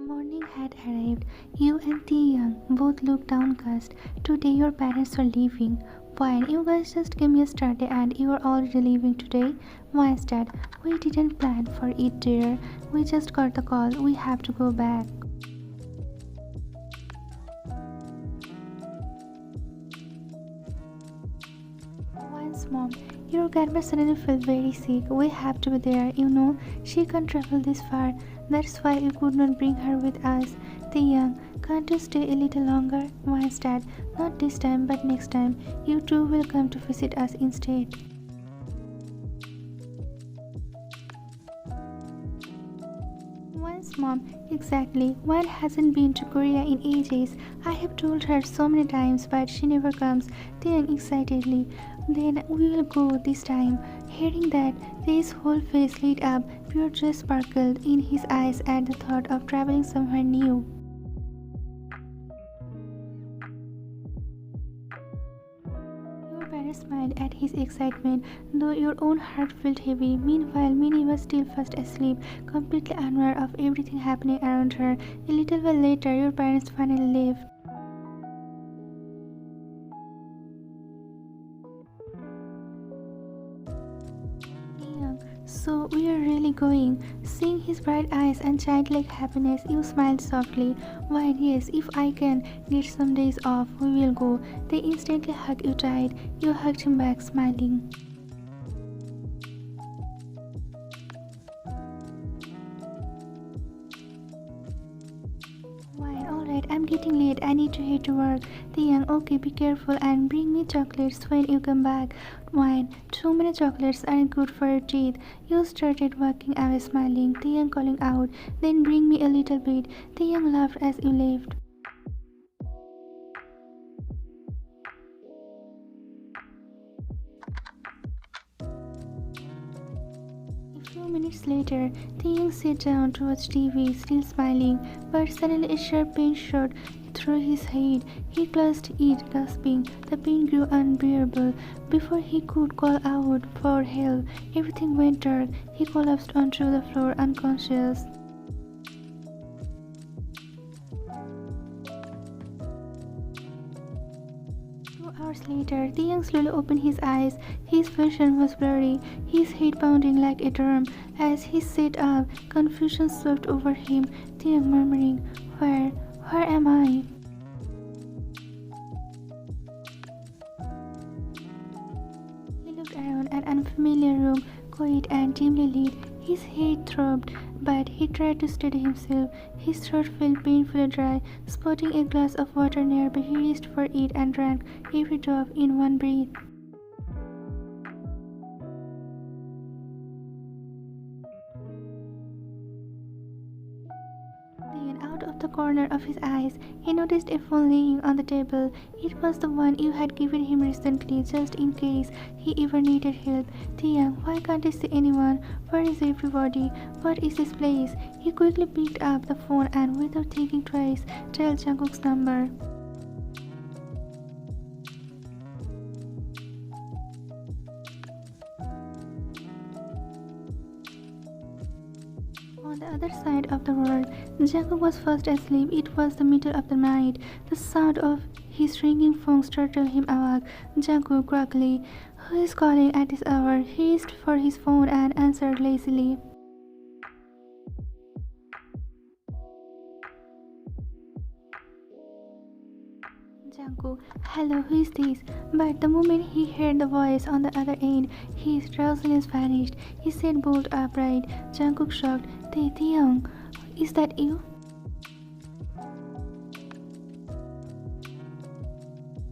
Morning had arrived. You and Taehyung both looked downcast. Today your parents are leaving. Fine, you guys just came yesterday and you are already leaving today? Why is that? We didn't plan for it, dear. We just got the call. We have to go back. Once, Mom, your grandma suddenly felt very sick. We have to be there, you know. She can't travel this far. That's why we could not bring her with us. Taehyung, can't you stay a little longer? Why is that? Not this time, but next time. You two will come to visit us instead. Once, Mom, exactly. One hasn't been to Korea in ages. I have told her so many times, but she never comes. Taehyung excitedly. Then we will go this time. Hearing that, his whole face lit up. Pure joy sparkled in his eyes at the thought of traveling somewhere new. Your parents smiled at his excitement, though your own heart felt heavy. Meanwhile, Minnie was still fast asleep, completely unaware of everything happening around her. A little while later, your parents finally left. So we are really going. Seeing his bright eyes and childlike happiness, you smiled softly. Why, yes, if I can get some days off, we will go. They instantly hugged you tight. You hugged him back, smiling. Fine, alright, I'm getting late. I need to head to work. Taehyung, okay, be careful and bring me chocolates when you come back. Wine, too many chocolates aren't good for your teeth. You started walking away smiling, Taehyung calling out, then bring me a little bit. Taehyung laughed as you left. A few minutes later, Taehyung sat down to watch TV, still smiling, but suddenly a sharp pain shot through his head. He clutched it, gasping. The pain grew unbearable. Before he could call out for help, everything went dark. He collapsed onto the floor, unconscious. 2 hours later, the young slowly opened his eyes. His vision was blurry, his head pounding like a drum. As he sat up, confusion swept over him, the young murmuring, Where am I? He looked around an unfamiliar room, quiet and dimly lit. His head throbbed, but he tried to steady himself. His throat felt painfully dry. Spotting a glass of water nearby, he reached for it and drank every drop in one breath. Then, out of the corner of his eyes, he noticed a phone laying on the table. It was the one you had given him recently, just in case he ever needed help. Taehyung, why can't I see anyone? Where is everybody? What is this place? He quickly picked up the phone and, without thinking twice, dialed Jungkook's number. On the other side of the world, Jungkook was fast asleep. It was the middle of the night. The sound of his ringing phone startled him awake. Jungkook gruffly, who is calling at this hour? He reached for his phone and answered lazily. Jungkook, hello, who is this? But the moment he heard the voice on the other end, his drowsiness vanished. He sat bolt upright. Jungkook shocked, Taehyung, is that you?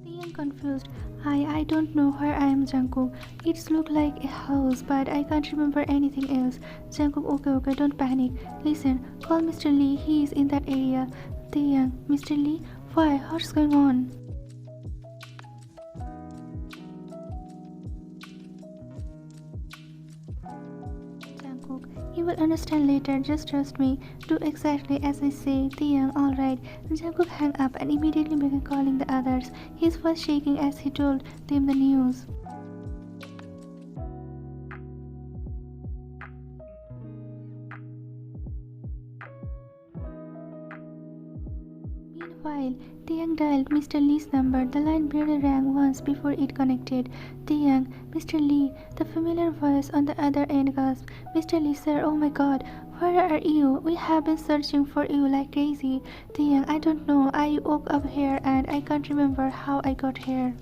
Taehyung confused. I don't know where I am, Jungkook. It looks like a house, but I can't remember anything else. Jungkook, okay, don't panic. Listen, call Mr. Lee, he is in that area. Taehyung, Mr. Lee? Why? What's going on? Jungkook, you will understand later, just trust me. Do exactly as I say. Taehyung, alright. Jungkook hung up and immediately began calling the others, his voice shaking as he told them the news. Meanwhile, Taehyung dialed Mr. Lee's number. The line barely rang once before it connected. Taehyung, Mr. Lee, the familiar voice on the other end gasped. Mr. Lee, sir, oh my god, where are you? We have been searching for you like crazy. Taehyung, I don't know. I woke up here and I can't remember how I got here.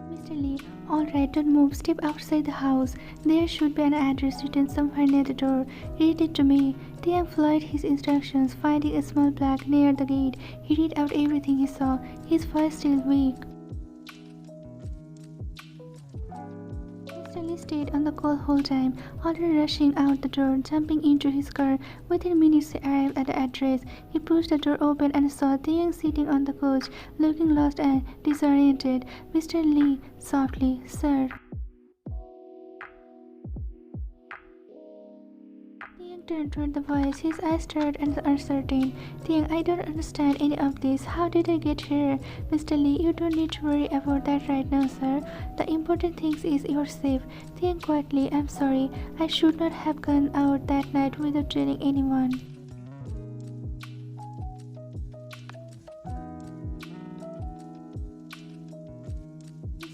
Mr. Lee, alright, don't move. Step outside the house. There should be an address written somewhere near the door. Read it to me. Taehyung followed his instructions, finding a small plaque near the gate. He read out everything he saw, his voice still weak. Mr. Lee stayed on the call whole time, already rushing out the door, jumping into his car. Within minutes he arrived at the address. He pushed the door open and saw Taehyung sitting on the couch, looking lost and disoriented. Mr. Lee, softly, sir. Taehyung turned toward the voice, his eyes stirred and uncertain. Taehyung, I don't understand any of this. How did I get here? Mr. Lee, you don't need to worry about that right now, sir. The important thing is you're safe. Taehyung quietly, I'm sorry. I should not have gone out that night without telling anyone.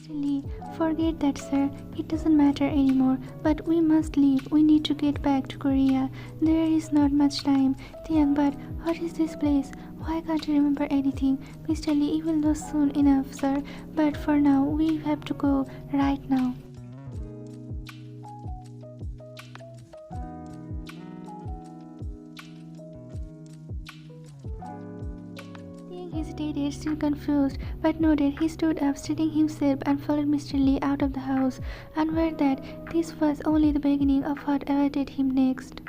Lee, forget that, sir. It doesn't matter anymore. But we must leave. We need to get back to Korea. There is not much time. Taehyung, but what is this place? Why can't you remember anything? Mr. Lee, you will know soon enough, sir. But for now, we have to go right now. Hesitated, still confused, but nodded. He stood up, steadying himself, and followed Mr. Lee out of the house, unaware that this was only the beginning of what awaited him next.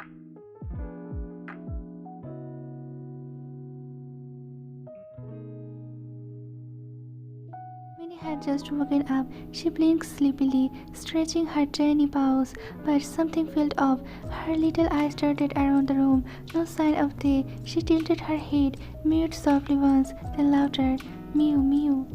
Minnie had just woken up. She blinked sleepily, stretching her tiny paws, but something felt off. Her little eyes darted around the room. No sign of Tae. She tilted her head, mewed softly once, then louder. Mew, mew.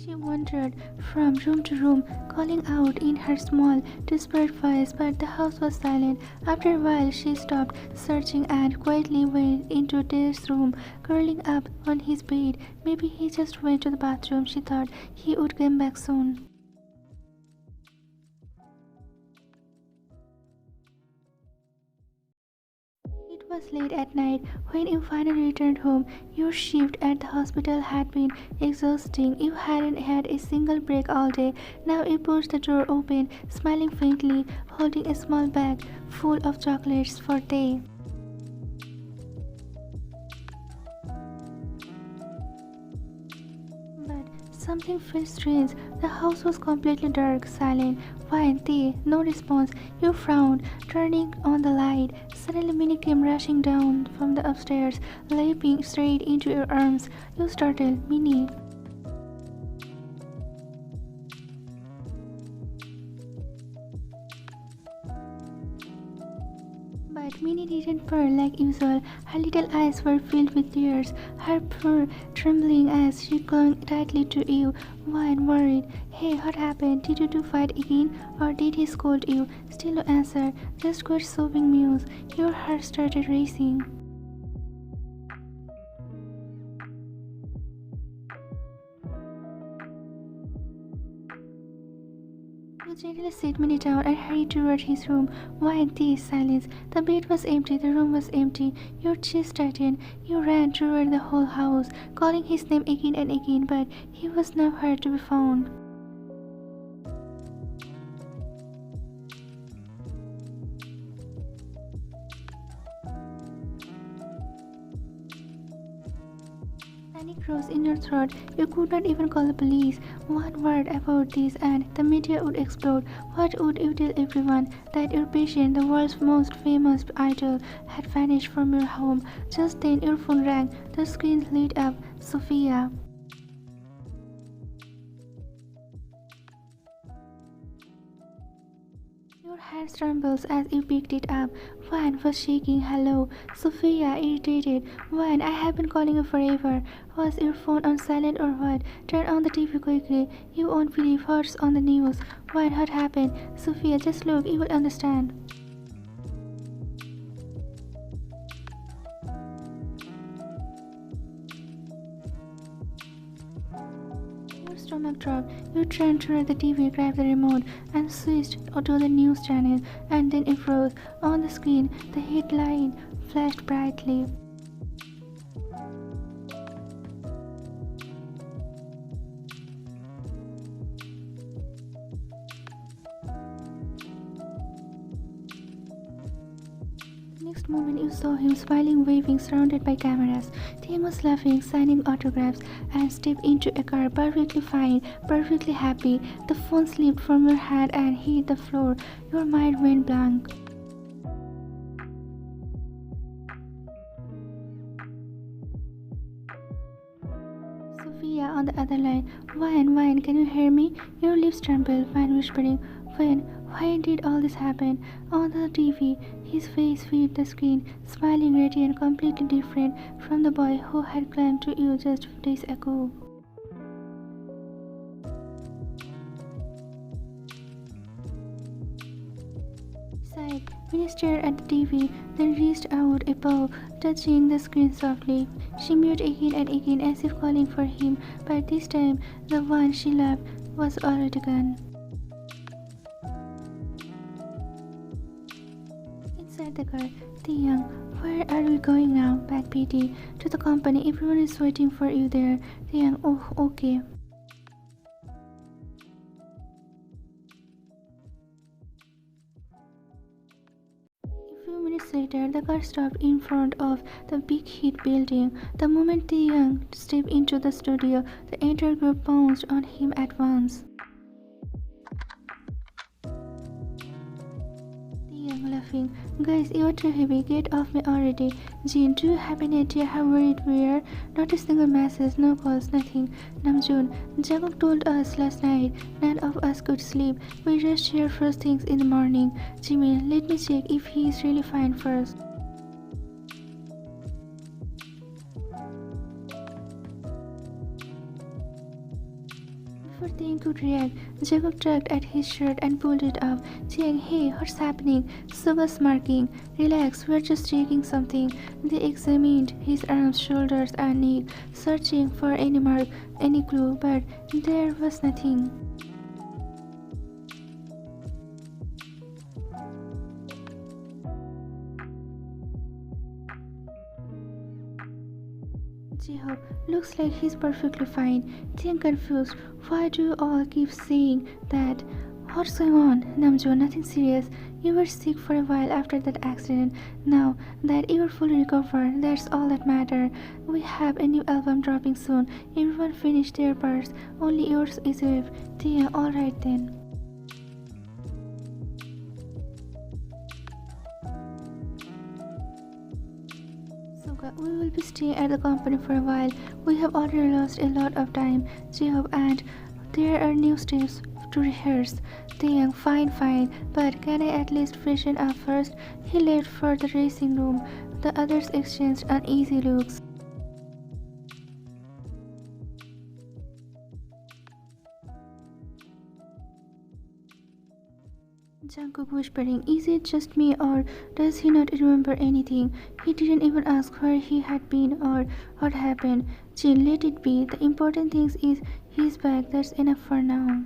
She wandered from room to room, calling out in her small, desperate voice, but the house was silent. After a while, she stopped searching and quietly went into Tae's room, curling up on his bed. Maybe he just went to the bathroom, she thought. He would come back soon. It was late at night when you finally returned home. Your shift at the hospital had been exhausting. You hadn't had a single break all day. Now you pushed the door open, smiling faintly, holding a small bag full of chocolates for Tae. But something felt strange. The house was completely dark, silent. Why, Tae? No response. You frowned, turning on the light. Suddenly Minnie came rushing down from the upstairs, leaping straight into your arms. You startled. Minnie. But Minnie didn't purr like usual. Her little eyes were filled with tears, her fur trembling as she clung tightly to you, wide, worried. Hey, what happened? Did you two fight again? Or did he scold you? Still no answer, just good sobbing mews. Your heart started racing. You gently sat Minnie down and hurried toward his room. Why in this silence? The bed was empty, the room was empty. Your chest tightened. You ran toward the whole house, calling his name again and again, but he was nowhere to be found. Panic rose in your throat. You could not even call the police. One word about this and the media would explode. What would you tell everyone? That your patient, the world's most famous idol, had vanished from your home. Just then your phone rang. The screen lit up. Sophia. Your hand trembles as you picked it up. One was shaking. Hello, Sophia, irritated. One, I have been calling you forever. Was your phone on silent or what? Turn on the TV quickly. You won't believe what's on the news. One, what happened? Sophia, just look, you will understand. Your stomach dropped. You turned toward the TV, grabbed the remote, and switched to the news channel. And then it froze. On the screen, the headline flashed brightly. The next moment, you saw him smiling, waving, surrounded by cameras. Taehyung was laughing, signing autographs, and stepped into a car perfectly fine, perfectly happy. The phone slipped from your hand and hit the floor. Your mind went blank. Sophia on the other line. Wine, can you hear me? Your lips trembled, Wine whispering. Why did all this happen? On the TV, his face filled the screen, smiling, radiant, completely different from the boy who had climbed to you just days ago. Sighed, Minnie stared at the TV, then reached out a paw, touching the screen softly. She mewed again and again as if calling for him, but this time the one she loved was already gone. Inside the car, Taehyung, where are we going now? Back PT. To the company, everyone is waiting for you there. Taehyung, oh, okay. A few minutes later, the car stopped in front of the big hit building. The moment Taehyung stepped into the studio, the entire group pounced on him at once. Taehyung laughing, guys, you're too heavy, get off me already. Jin, do you have any idea how worried we are? Not a single message, no calls, nothing. Namjoon, Jaguk told us last night, none of us could sleep. We rushed here first things in the morning. Jimin, let me check if he is really fine first. Before Taehyung could react, Jacob tugged at his shirt and pulled it up. Taehyung, hey, what's happening? Suga smirking. Relax, we're just checking something. They examined his arms, shoulders, and neck, searching for any mark, any clue, but there was nothing. Jacob, looks like he's perfectly fine. Taehyung confused. Why do you all keep saying that? What's going on? Namjoon, nothing serious. You were sick for a while after that accident. Now that you're fully recovered, that's all that matters. We have a new album dropping soon. Everyone finished their parts. Only yours is left. Taehyung, alright then. Suga, we will be staying at the company for a while. We have already lost a lot of time. Jacob, and there are new steps to rehearse. Taehyung, fine, but can I at least freshen up first? He left for the dressing room. The others exchanged uneasy looks. Jungkook whispering, is it just me or does he not remember anything? He didn't even ask where he had been or what happened. Jin, let it be. The important thing is he's back. That's enough for now.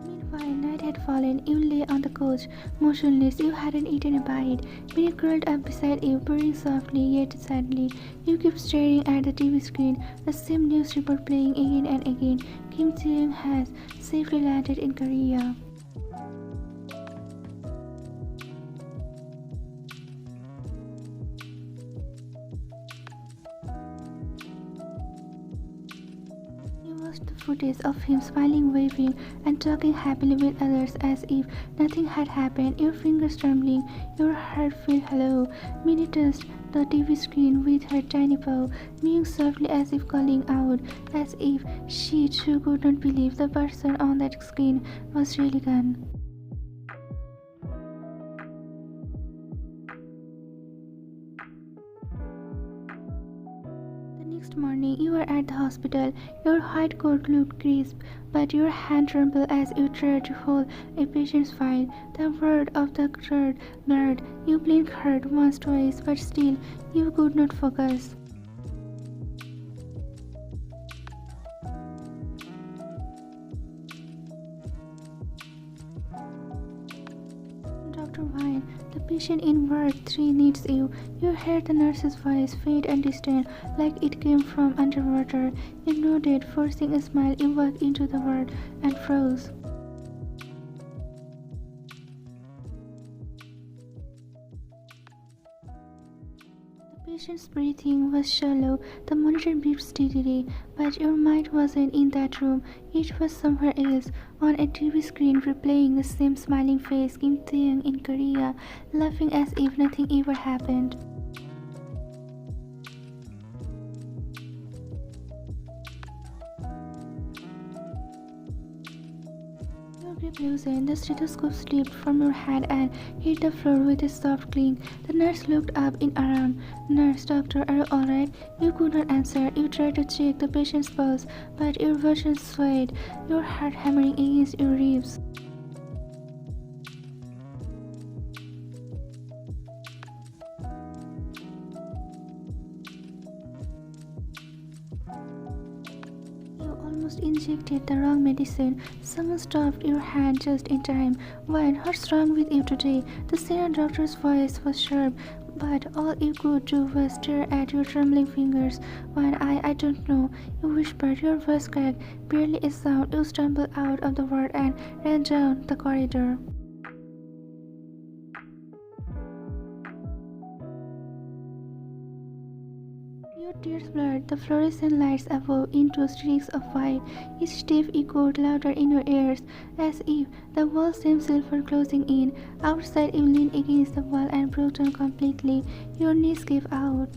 Meanwhile, night had fallen. You lay on the couch, motionless. You hadn't eaten a bite. Minnie curled up beside you, purring softly yet sadly. You kept staring at the TV screen, the same news report playing again and again. Kim Taehyung has safely landed in Korea. watched the footage of him smiling, waving, and talking happily with others as if nothing had happened. Your fingers trembling, your heart felt hollow. Minnie touched the TV screen with her tiny paw, mewing softly as if calling out, as if she too could not believe the person on that screen was really gone. Next morning, you were at the hospital. Your white coat looked crisp, but your hand trembled as you tried to hold a patient's file. The word of the third blurred. You blinked hard once, twice, but still you could not focus. Dr. Wine, the patient in ward 3 needs you. You heard the nurse's voice, faint and distant, like it came from underwater. You nodded, forcing a smile. You walked into the ward and froze. The patient's breathing was shallow. The monitor beeped steadily, but your mind wasn't in that room. It was somewhere else, on a TV screen, replaying the same smiling face, Kim Taehyung in Korea, laughing as if nothing ever happened. Your grip loosened, the stethoscope slipped from your hand and hit the floor with a soft clink. The nurse looked up in alarm. Nurse, doctor, are you alright? You could not answer. You tried to check the patient's pulse, but your vision swayed, your heart hammering against your ribs. Almost injected the wrong medicine. Someone stopped your hand just in time. Wine, what's wrong with you today? The senior doctor's voice was sharp, but all you could do was stare at your trembling fingers. Wine, I don't know. You whispered, your voice cracked. Barely a sound. You stumbled out of the ward and ran down the corridor. Your tears blurred the fluorescent lights above into streaks of white. Each step echoed louder in your ears, as if the walls themselves were closing in. Outside, you leaned against the wall and broke down completely. Your knees gave out.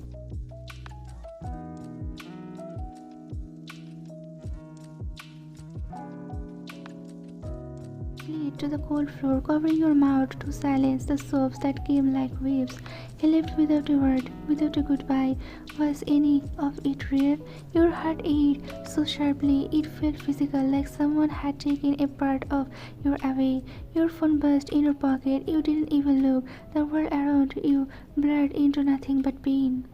Slid to the cold floor, covering your mouth to silence the sobs that came like waves. He left without a word, without a goodbye. Was any of it real? Your heart ached so sharply it felt physical, like someone had taken a part of you away. Your phone buzzed in your pocket. You didn't even look. The world around you blurred into nothing but pain.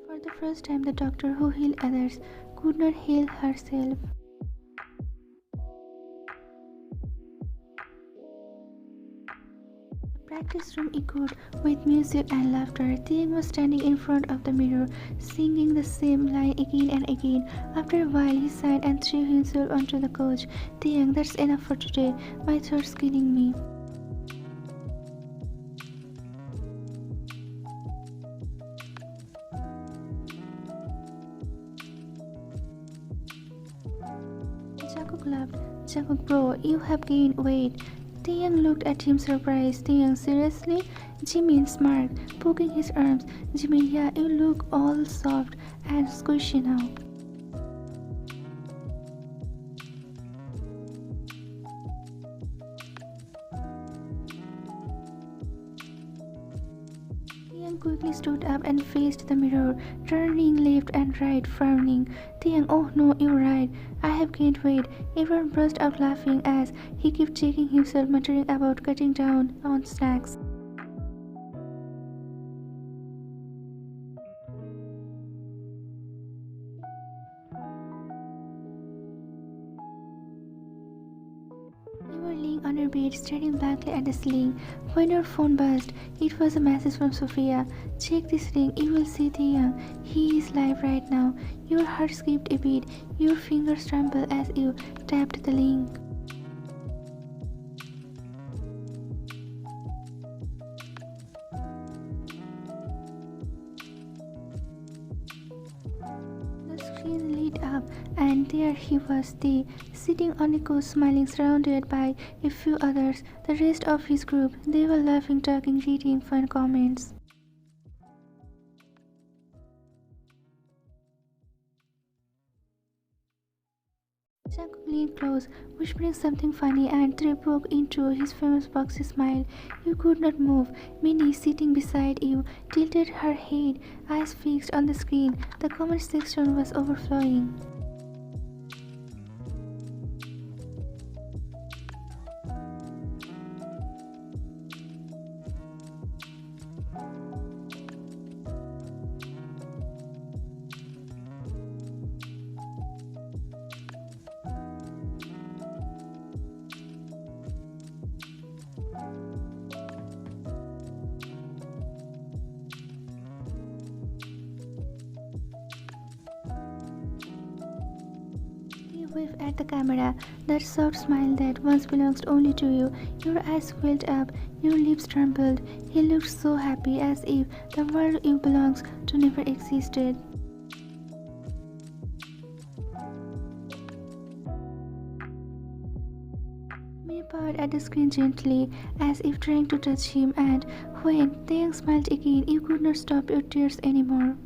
For the first time, the doctor who healed others could not heal herself. The practice room echoed with music and laughter. Taehyung was standing in front of the mirror, singing the same line again and again. After a while, he sighed and threw himself onto the couch. Taehyung, that's enough for today. My throat's killing me. Jungkook laughed. Jungkook, bro, you have gained weight. Taehyung looked at him surprised. Taehyung, seriously? Jimin smirked, poking his arms. Jimin, yeah, you look all soft and squishy now. Taehyung quickly stood up and faced the mirror, turning left and right, frowning. Taehyung, oh no, you're right. I have gained weight. Everyone burst out laughing as he kept checking himself, muttering about cutting down on snacks. You were laying on your bed, staring blankly at the ceiling, when your phone buzzed. It was a message from Sophia. Check this link, you will see Taehyung. He is live right now. Your heart skipped a beat. Your fingers trembled as you tapped the link. screen lit up, and there he was, they, sitting on a couch, smiling, surrounded by a few others, the rest of his group. They were laughing, talking, reading fun comments. Jungkook leaned close, whispering something funny, and Trey poked into his famous boxy smile. You could not move. Minnie, sitting beside you, tilted her head, eyes fixed on the screen. The comment section was overflowing. Wave at the camera, that soft smile that once belonged only to you. Your eyes welled up, your lips trembled. He looked so happy, as if the world you belongs to never existed. Minnie pawed at the screen gently, as if trying to touch him, and when Taehyung smiled again, you could not stop your tears anymore.